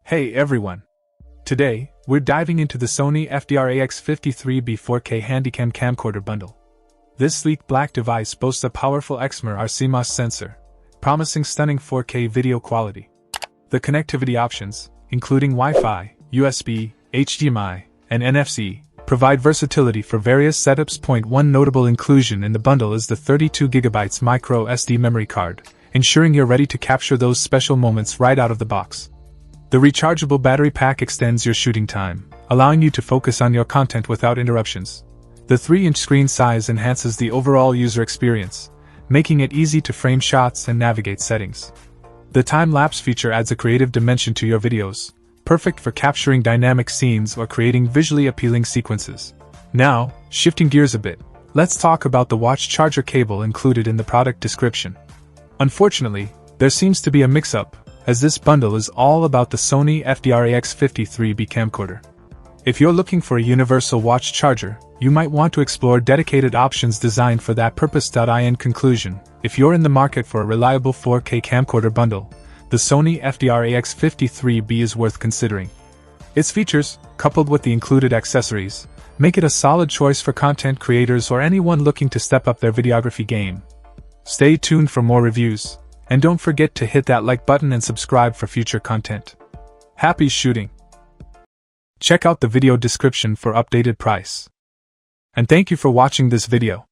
Hey everyone! Today, we're diving into the Sony FDR-AX53 4K Handycam Camcorder bundle. This sleek black device boasts a powerful Exmor CMOS sensor, promising stunning 4K video quality. The connectivity options, including Wi-Fi, USB, HDMI, and NFC, provide versatility for various setups. One notable inclusion in the bundle is the 32GB micro SD memory card, ensuring you're ready to capture those special moments right out of the box. The rechargeable battery pack extends your shooting time, allowing you to focus on your content without interruptions. The 3-inch screen size enhances the overall user experience, making it easy to frame shots and navigate settings. The time-lapse feature adds a creative dimension to your videos, perfect for capturing dynamic scenes or creating visually appealing sequences. Now, shifting gears a bit, let's talk about the watch charger cable included in the product description. Unfortunately, there seems to be a mix-up, as this bundle is all about the Sony FDR-AX53 camcorder. If you're looking for a universal watch charger, you might want to explore dedicated options designed for that purpose. In conclusion, if you're in the market for a reliable 4K camcorder bundle, the Sony FDR-AX53 is worth considering. Its features, coupled with the included accessories, make it a solid choice for content creators or anyone looking to step up their videography game. Stay tuned for more reviews, and don't forget to hit that like button and subscribe for future content. Happy shooting! Check out the video description for updated price. And thank you for watching this video.